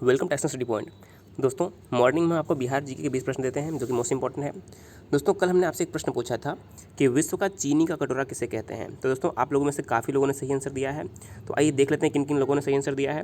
Welcome to action study point. दोस्तों, morning में आपको बिहार जीके के 20 प्रश्न देते हैं जो कि मोस्ट इंपॉर्टेंट है। दोस्तों, कल हमने आपसे एक प्रश्न पूछा था कि विश्व का चीनी का कटोरा किसे कहते हैं। तो दोस्तों, आप लोगों में से काफ़ी लोगों ने सही आंसर दिया है। तो आइए देख लेते हैं किन किन लोगों ने सही आंसर दिया है।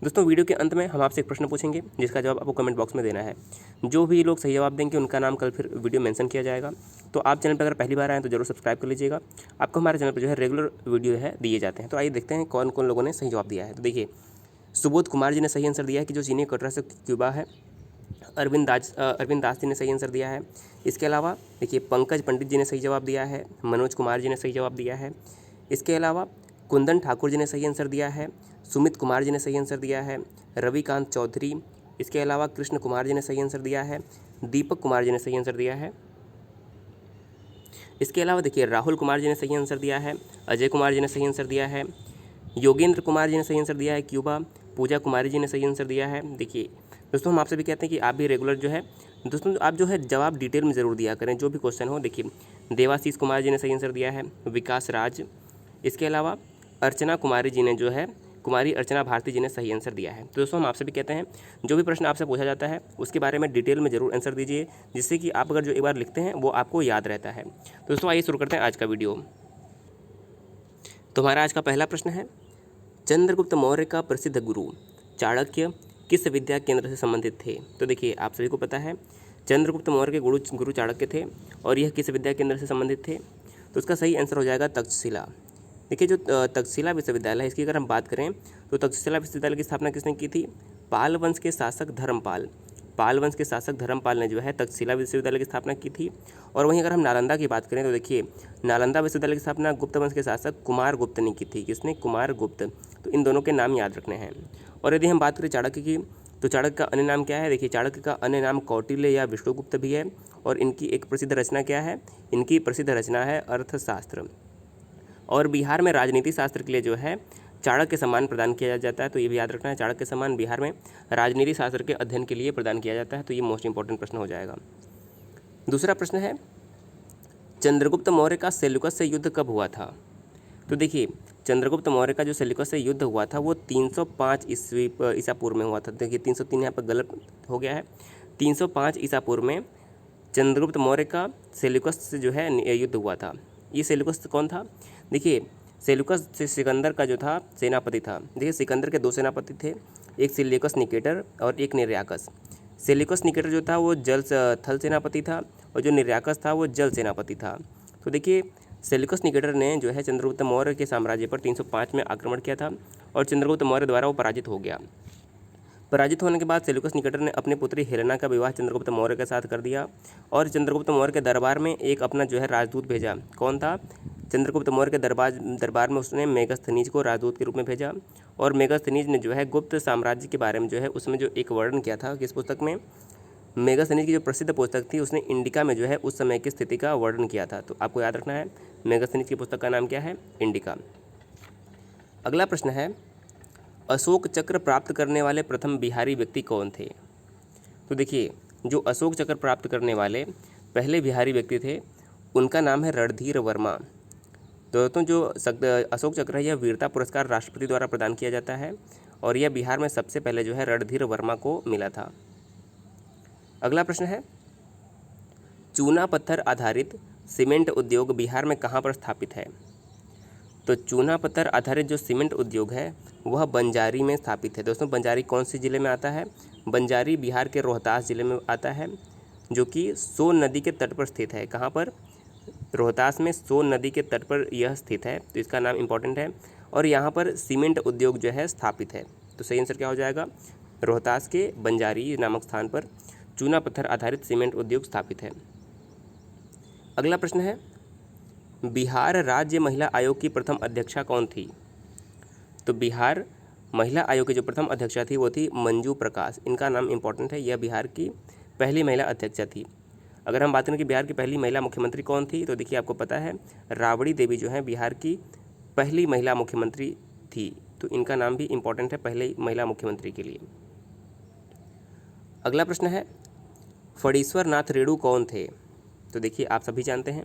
दोस्तों, वीडियो के अंत में हम आपसे एक प्रश्न पूछेंगे जिसका जवाब आपको कमेंट बॉक्स में देना है। जो भी लोग सही जवाब देंगे उनका नाम कल फिर वीडियो मेंशन किया जाएगा। तो आप चैनल पर अगर पहली बार आए तो जरूर सब्सक्राइब कर लीजिएगा। आपको हमारे चैनल पर जो है रेगुलर वीडियो है दिए जाते हैं। तो आइए देखते हैं कौन कौन लोगों ने सही जवाब दिया है। तो देखिए, सुबोध कुमार जी ने सही आंसर दिया है कि जो चीनी कटोरा से क्यूबा है। अरविंद दास जी ने सही आंसर दिया है। इसके अलावा देखिए, पंकज पंडित जी ने सही जवाब दिया है। मनोज कुमार जी ने सही जवाब दिया है। इसके अलावा कुंदन ठाकुर जी ने सही आंसर दिया है। सुमित कुमार जी ने सही आंसर दिया है। रविकांत चौधरी, इसके अलावा कृष्ण कुमार जी ने सही आंसर दिया है। दीपक कुमार जी ने सही आंसर दिया है। इसके अलावा देखिए, राहुल कुमार जी ने सही आंसर दिया है। अजय कुमार जी ने सही आंसर दिया है। योगेंद्र कुमार जी ने सही आंसर दिया है क्यूबा। पूजा कुमारी जी ने सही आंसर दिया है। देखिए दोस्तों, हम आपसे भी कहते हैं कि आप भी रेगुलर जो है दोस्तों आप जो है जवाब डिटेल में ज़रूर दिया करें, जो भी क्वेश्चन हो। देखिए, देवाशीष कुमार जी ने सही आंसर दिया है। विकास राज, इसके अलावा अर्चना कुमारी जी ने जो है कुमारी अर्चना भारती जी ने सही आंसर दिया है। तो दोस्तों, हम आपसे भी कहते हैं जो भी प्रश्न आपसे पूछा जाता है उसके बारे में डिटेल में ज़रूर आंसर दीजिए, जिससे कि आप अगर जो एक बार लिखते हैं वो आपको याद रहता है। तो दोस्तों, आइए शुरू करते हैं आज का वीडियो। तो हमारा आज का पहला प्रश्न है, चंद्रगुप्त मौर्य का प्रसिद्ध गुरु चाणक्य किस विद्या केंद्र से संबंधित थे। तो देखिए, आप सभी को पता है चंद्रगुप्त मौर्य के गुरु चाणक्य थे और यह किस विद्या केंद्र से संबंधित थे। तो इसका सही आंसर हो जाएगा तक्षशिला। देखिए, जो तक्षशिला विश्वविद्यालय है, इसकी अगर हम बात करें तो तक्षशिला विश्वविद्यालय की स्थापना किसने की थी? पाल वंश के शासक धर्मपाल ने जो है तक्षशिला विश्वविद्यालय की स्थापना की थी। और वहीं अगर हम नालंदा की बात करें तो देखिए, नालंदा विश्वविद्यालय की स्थापना गुप्त वंश के शासक कुमार गुप्त ने की थी। किसने? कुमार गुप्त। तो इन दोनों के नाम याद रखने हैं। और यदि हम बात करें चाणक्य की, तो चाणक्य का अन्य नाम क्या है? देखिए, चाणक्य का अन्य नाम कौटिल्य या विष्णुगुप्त भी है। और इनकी एक प्रसिद्ध रचना क्या है? इनकी प्रसिद्ध रचना है अर्थशास्त्र। और बिहार में राजनीति शास्त्र के लिए जो है चाणक्य सम्मान प्रदान किया जाता है। तो ये भी याद रखना है, चाणक्य सम्मान बिहार में राजनीति शास्त्र के अध्ययन के लिए प्रदान किया जाता है। तो ये मोस्ट इंपॉर्टेंट प्रश्न हो जाएगा। दूसरा प्रश्न है, चंद्रगुप्त मौर्य का सेल्यूकस से युद्ध कब हुआ था? तो देखिए, चंद्रगुप्त मौर्य का जो सेल्यूकस से युद्ध हुआ था वो 305 ईसा पूर्व में हुआ था। देखिए, 303 यहाँ पर गलत हो गया है। 305 ईसा पूर्व में चंद्रगुप्त मौर्य का सेल्यूकस से जो है युद्ध हुआ था। ये सेल्यूकस कौन था? देखिए, सेल्यूकस से सिकंदर का जो था सेनापति था। देखिए, सिकंदर के दो सेनापति थे, एक सेल्यूकस निकेटर और एक निर्याकस। सेल्यूकस निकेटर जो था वो थल सेनापति था और जो निर्याकस था वो जल सेनापति था। तो देखिए, सेल्यूकस निकेटर ने जो है चंद्रगुप्त मौर्य के साम्राज्य पर 305 में आक्रमण किया था और चंद्रगुप्त मौर्य द्वारा वो पराजित हो गया। पराजित होने के बाद सेल्यूकस निकेटर ने अपनी पुत्री हेलेना का विवाह चंद्रगुप्त मौर्य के साथ कर दिया और चंद्रगुप्त मौर्य के दरबार में एक अपना जो है राजदूत भेजा। कौन था? चंद्रगुप्त मौर्य के दरबार में उसने मेगस्थनीज को राजदूत के रूप में भेजा। और मेगस्थनीज ने जो है गुप्त साम्राज्य के बारे में जो है उसमें जो एक वर्णन किया था। किस पुस्तक में? मेगस्थनीज की जो प्रसिद्ध पुस्तक थी उसने इंडिका में जो है उस समय की स्थिति का वर्णन किया था। तो आपको याद रखना है, मेगस्थनीज की पुस्तक का नाम क्या है? इंडिका। अगला प्रश्न है, अशोक चक्र प्राप्त करने वाले प्रथम बिहारी व्यक्ति कौन थे? तो देखिए, जो अशोक चक्र प्राप्त करने वाले पहले बिहारी व्यक्ति थे उनका नाम है रणधीर वर्मा। दोस्तों, जो अशोक चक्र है यह वीरता पुरस्कार राष्ट्रपति द्वारा प्रदान किया जाता है और यह बिहार में सबसे पहले जो है रणधीर वर्मा को मिला था। अगला प्रश्न है, चूना पत्थर आधारित सीमेंट उद्योग बिहार में कहाँ पर स्थापित है? तो चूना पत्थर आधारित जो सीमेंट उद्योग है वह बंजारी में स्थापित है। दोस्तों, बंजारी कौन सी जिले में आता है? बंजारी बिहार के रोहतास जिले में आता है, जो कि सोन नदी के तट पर स्थित है। कहाँ पर? रोहतास में सोन नदी के तट पर यह स्थित है। तो इसका नाम इंपॉर्टेंट है और यहाँ पर सीमेंट उद्योग जो है स्थापित है। तो सही आंसर क्या हो जाएगा? रोहतास के बंजारी नामक स्थान पर चूना पत्थर आधारित सीमेंट उद्योग स्थापित है। अगला प्रश्न है, बिहार राज्य महिला आयोग की प्रथम अध्यक्षा कौन थी? तो बिहार महिला आयोग की जो प्रथम अध्यक्षा थी वो थी मंजू प्रकाश। इनका नाम इंपॉर्टेंट है, यह बिहार की पहली महिला अध्यक्षा थी। अगर हम बात करें कि बिहार की पहली महिला मुख्यमंत्री कौन थी, तो देखिए, आपको पता है राबड़ी देवी जो है बिहार की पहली महिला मुख्यमंत्री थी। तो इनका नाम भी इंपॉर्टेंट है पहले महिला मुख्यमंत्री के लिए। अगला प्रश्न है, फणीश्वर नाथ रेणु कौन थे? तो देखिए, आप सभी जानते हैं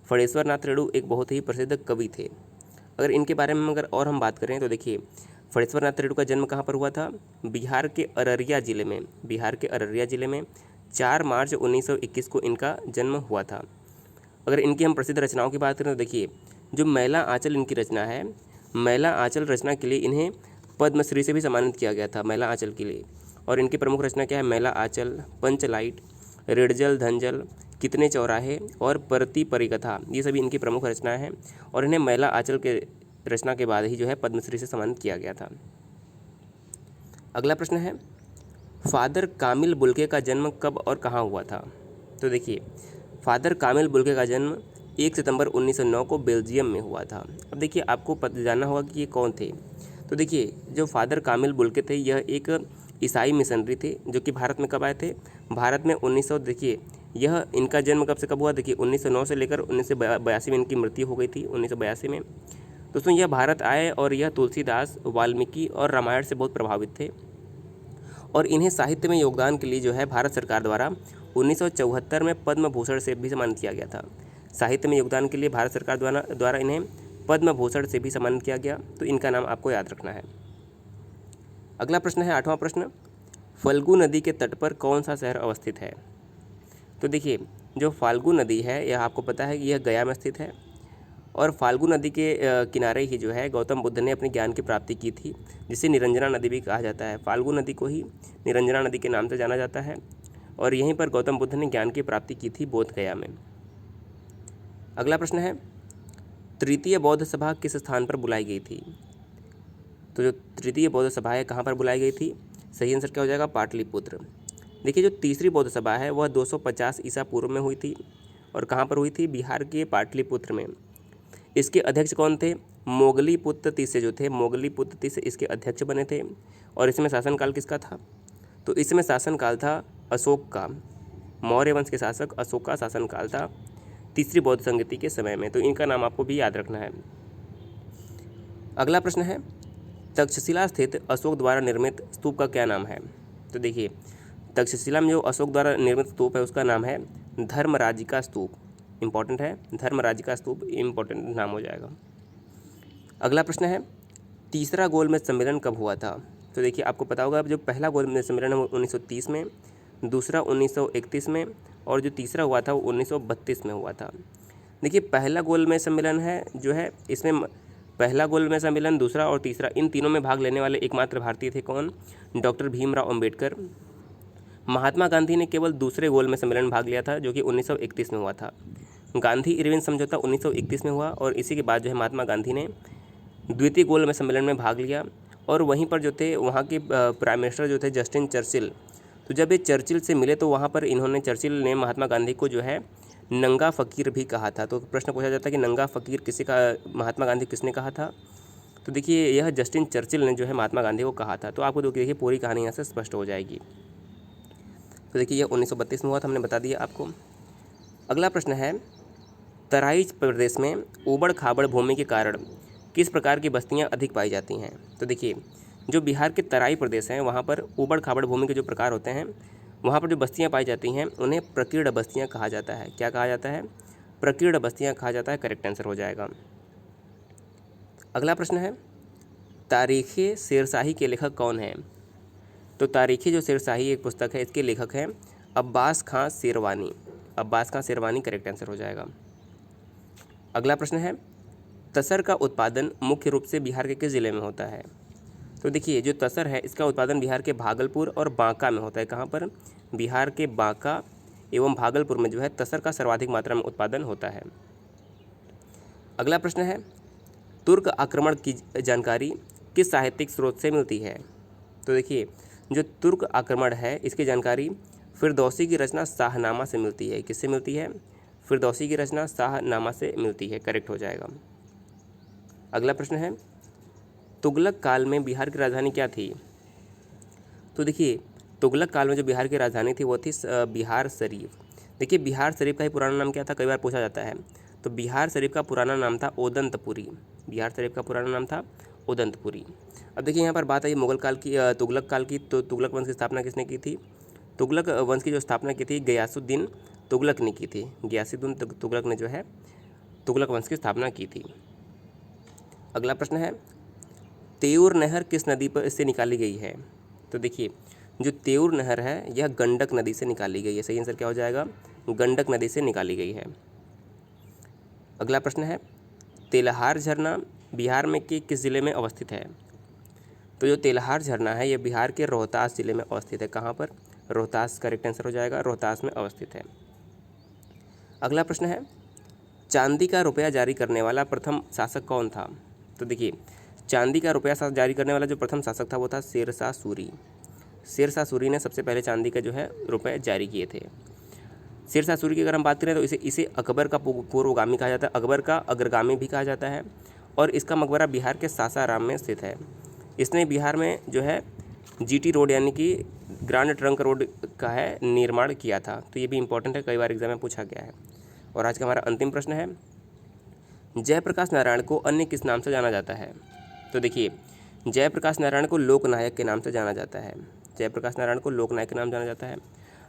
फणीश्वर नाथ रेणु एक बहुत ही प्रसिद्ध कवि थे। अगर इनके बारे में और हम बात करें तो देखिए, फणीश्वर नाथ रेणु का जन्म कहाँ पर हुआ था? बिहार के अररिया जिले में, बिहार के अररिया जिले में 4 मार्च 1921 को इनका जन्म हुआ था। अगर इनकी हम प्रसिद्ध रचनाओं की बात करें तो देखिए, जो मैला आंचल इनकी रचना है, मैला आंचल रचना के लिए इन्हें पद्मश्री से भी सम्मानित किया गया था, मैला आंचल के लिए। और इनकी प्रमुख रचना क्या है? मैला आंचल, पंचलाइट, रेडजल धनजल, कितने चौराहे और परती परिकथा, ये सभी इनकी प्रमुख रचनाएं हैं। और इन्हें मैला आंचल के रचना के बाद ही जो है पद्मश्री से सम्मानित किया गया था। अगला प्रश्न है, फादर कामिल बुल्के का जन्म कब और कहाँ हुआ था? तो देखिए, फादर कामिल बुल्के का जन्म 1 सितंबर 1909 को बेल्जियम में हुआ था। अब देखिए, आपको जानना होगा कि ये कौन थे। तो देखिए, जो फादर कामिल बुल्के थे, यह एक ईसाई मिशनरी थे जो कि भारत में कब आए थे? भारत में 1900, देखिए यह इनका जन्म कब से कब हुआ? देखिए 1909 से लेकर 1982 में इनकी मृत्यु हो गई थी, 1982 में। दोस्तों, यह भारत आए और यह तुलसीदास, वाल्मीकि और रामायण से बहुत प्रभावित थे और इन्हें साहित्य में योगदान के लिए जो है भारत सरकार द्वारा 1974 में पद्म भूषण से भी सम्मानित किया गया था। साहित्य में योगदान के लिए भारत सरकार द्वारा इन्हें पद्म भूषण से भी सम्मानित किया गया, तो इनका नाम आपको याद रखना है। अगला प्रश्न है 8वां प्रश्न, फल्गु नदी के तट पर कौन सा शहर अवस्थित है? तो देखिए, जो फाल्गु नदी है, यह आपको पता है कि यह गया में स्थित है और फाल्गु नदी के किनारे ही जो है गौतम बुद्ध ने अपने ज्ञान की प्राप्ति की थी, जिसे निरंजना नदी भी कहा जाता है। फाल्गु नदी को ही निरंजना नदी के नाम से जाना जाता है और यहीं पर गौतम बुद्ध ने ज्ञान की प्राप्ति की थी, बोध गया में। अगला प्रश्न है, तृतीय बौद्ध सभा किस स्थान पर बुलाई गई थी? तो जो तृतीय बौद्ध सभा है, कहाँ पर बुलाई गई थी? सही आंसर क्या हो जाएगा? पाटलिपुत्र। देखिए, जो तीसरी बौद्ध सभा है वह 250 ईसा पूर्व में हुई थी और कहाँ पर हुई थी? बिहार के पाटलिपुत्र में। इसके अध्यक्ष कौन थे? मोगलीपुत्र तीसरे जो थे, मोगलीपुत्र तीसरे इसके अध्यक्ष बने थे। और इसमें शासनकाल किसका था? तो इसमें शासनकाल था अशोक का, मौर्य वंश के शासक अशोक का शासनकाल था तीसरी बौद्ध संगति के समय में, तो इनका नाम आपको भी याद रखना है। अगला प्रश्न है, तक्षशिला स्थित अशोक द्वारा निर्मित स्तूप का क्या नाम है? तो देखिए, तक्षशिला में जो अशोक द्वारा निर्मित स्तूप है उसका नाम है धर्मराजिका स्तूप। इंपॉर्टेंट है, धर्मराजिका स्तूप इंपॉर्टेंट नाम हो जाएगा। अगला प्रश्न है, तीसरा गोलमेज सम्मेलन कब हुआ था? तो देखिए, आपको पता होगा जो पहला गोलमेज सम्मेलन है वो 1930 में, दूसरा 1931 में और जो तीसरा हुआ था वो 1932 में हुआ था। देखिए, पहला गोलमेज सम्मेलन है जो है, इसमें पहला गोलमेज सम्मेलन, दूसरा और तीसरा, इन तीनों में भाग लेने वाले एकमात्र भारतीय थे कौन? डॉक्टर भीमराव अम्बेडकर। महात्मा गांधी ने केवल दूसरे गोलमेज सम्मेलन में भाग लिया था जो कि 1931 में हुआ था। गांधी इरविन समझौता 1931 में हुआ और इसी के बाद जो है महात्मा गांधी ने द्वितीय गोलमेज सम्मेलन में भाग लिया। और वहीं पर जो थे वहाँ के प्राइम मिनिस्टर जो थे जस्टिन चर्चिल, तो जब ये चर्चिल से मिले तो वहाँ पर इन्होंने, चर्चिल ने महात्मा गांधी को जो है नंगा फ़कीर भी कहा था। तो प्रश्न पूछा जाता है कि नंगा फ़कीर किसी का, महात्मा गांधी किसने कहा था? तो देखिए, यह जस्टिन चर्चिल ने जो है महात्मा गांधी को कहा था। तो आपको देखिए पूरी कहानी यहाँ से स्पष्ट हो जाएगी। तो देखिए, यह 1932 में हुआ था, हमने बता दिया आपको। अगला प्रश्न है, तराई प्रदेश में ऊबड़ खाबड़ भूमि के कारण किस प्रकार की बस्तियां अधिक पाई जाती हैं? तो देखिए, जो बिहार के तराई प्रदेश हैं वहाँ पर ऊबड़ खाबड़ भूमि के जो प्रकार होते हैं, वहाँ पर जो बस्तियां पाई जाती हैं उन्हें प्रकीर्ण बस्तियां कहा जाता है। क्या कहा जाता है? प्रकीर्ण बस्तियां कहा जाता है, करेक्ट आंसर हो जाएगा। अगला प्रश्न है, तारीख़े शेरशाही के लेखक कौन हैं? तो तारीख़े जो शेरशाही एक पुस्तक है, इसके लेखक हैं अब्बास खां शेरवानी। अब्बास खां शेरवानी करेक्ट आंसर हो जाएगा। अगला प्रश्न है, तसर का उत्पादन मुख्य रूप से बिहार के किस जिले में होता है? तो देखिए, जो तसर है इसका उत्पादन बिहार के भागलपुर और बांका में होता है। कहाँ पर? बिहार के बांका एवं भागलपुर में जो है तसर का सर्वाधिक मात्रा में उत्पादन होता है। अगला प्रश्न है, तुर्क आक्रमण की जानकारी किस साहित्यिक स्रोत से मिलती है? तो देखिए, जो तुर्क आक्रमण है इसकी जानकारी फिरदौसी की रचना शाहनामा से मिलती है। किससे मिलती है? फिरदौसी की रचना शाहनामा से मिलती है, करेक्ट हो जाएगा। अगला प्रश्न है, तुगलक काल में बिहार की राजधानी क्या थी? तो देखिए, तुगलक काल में जो बिहार की राजधानी थी वो थी बिहार शरीफ। देखिए, बिहार शरीफ का ही पुराना नाम क्या था, कई बार पूछा जाता है। तो बिहार शरीफ का पुराना नाम था ओदंतपुरी। बिहार शरीफ का पुराना नाम था ओदंतपुरी। अब देखिए, यहाँ पर बात आई मुगल काल की, तुगलक काल की। तो तुगलक वंश की स्थापना किसने की थी? तुगलक वंश की जो स्थापना की थी गयासुद्दीन तुगलक ने की थी। गयासुद्दीन तुगलक ने जो है तुगलक वंश की स्थापना की थी। अगला प्रश्न है, तेऊर नहर किस नदी पर से निकाली गई है? तो देखिए जो तेऊर नहर है यह गंडक नदी से निकाली गई है। सही आंसर क्या हो जाएगा? गंडक नदी से निकाली गई है। अगला प्रश्न है, तेलहार झरना बिहार में के किस जिले में अवस्थित है? तो जो तेलहार झरना है यह बिहार के रोहतास जिले में अवस्थित है। कहाँ पर? रोहतास करेक्ट आंसर हो जाएगा, रोहतास में अवस्थित है। अगला प्रश्न है, चांदी का रुपया जारी करने वाला प्रथम शासक कौन था? तो देखिए चांदी का रुपया जारी करने वाला जो प्रथम शासक था वो था शेरशाह सूरी। शेरशाह सूरी ने सबसे पहले चांदी का जो है रुपये जारी किए थे। शेरशाह सूरी की अगर हम बात करें तो इसे अकबर का पूर्वगामी कहा जाता है, अकबर का अग्रगामी भी कहा जाता है। और इसका मकबरा बिहार के सासाराम में स्थित है। इसने बिहार में जो है जीटी रोड यानी कि ग्रांड ट्रंक रोड का है निर्माण किया था। तो ये भी इंपॉर्टेंट है, कई बार एग्जाम में पूछा गया है। और आज का हमारा अंतिम प्रश्न है, जयप्रकाश नारायण को अन्य किस नाम से जाना जाता है? तो देखिए जयप्रकाश नारायण को लोकनायक के नाम से जाना जाता है। जयप्रकाश नारायण को लोकनायक के नाम जाना जाता है।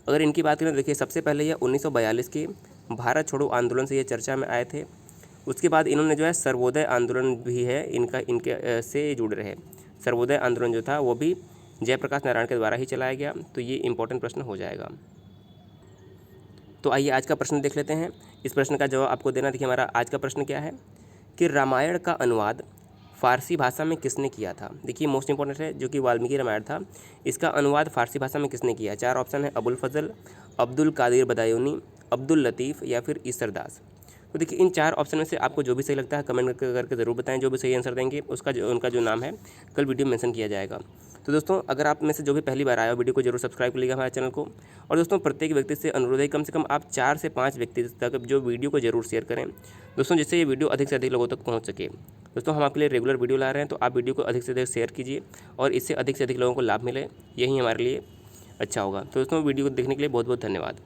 अगर इनकी बात करें तो देखिए सबसे पहले यह 1942 के भारत छोड़ो आंदोलन से ये चर्चा में आए थे। उसके बाद इन्होंने जो है सर्वोदय आंदोलन भी है इनके से जुड़ रहे। सर्वोदय आंदोलन जो था वो भी जयप्रकाश नारायण के द्वारा ही चलाया गया। तो ये इंपॉर्टेंट प्रश्न हो जाएगा। तो आइए आज का प्रश्न देख लेते हैं। इस प्रश्न का जवाब आपको देना। देखिए हमारा आज का प्रश्न क्या है कि रामायण का अनुवाद फारसी भाषा में किसने किया था? देखिए मोस्ट इंपॉर्टेंट है, जो कि वाल्मीकि रामायण था, इसका अनुवाद फारसी भाषा में किसने किया? 4 ऑप्शन है, अबुल फजल, अब्दुल कादिर बदायूनी, अब्दुल लतीफ़ या फिर ईसर दास। तो देखिए इन 4 ऑप्शन में से आपको जो भी सही लगता है कमेंट करके ज़रूर बताएं। जो भी सही आंसर देंगे उनका जो नाम है कल वीडियो में मेंशन किया जाएगा। तो दोस्तों अगर आप में से जो भी पहली बार आया हो वीडियो को जरूर सब्सक्राइब कर लीजिएगा हमारे चैनल को। और दोस्तों प्रत्येक व्यक्ति से अनुरोध है कम से कम आप 4 से 5 व्यक्ति तक जो वीडियो को जरूर शेयर करें दोस्तों, जिससे ये वीडियो अधिक से अधिक लोगों तक पहुँच सके। दोस्तों हम आपके लिए रेगुलर वीडियो ला रहे हैं, तो आप वीडियो को अधिक से अधिक शेयर कीजिए और इससे अधिक से अधिक लोगों को लाभ मिले, यही हमारे लिए अच्छा होगा। तो दोस्तों वीडियो को देखने के लिए बहुत बहुत धन्यवाद।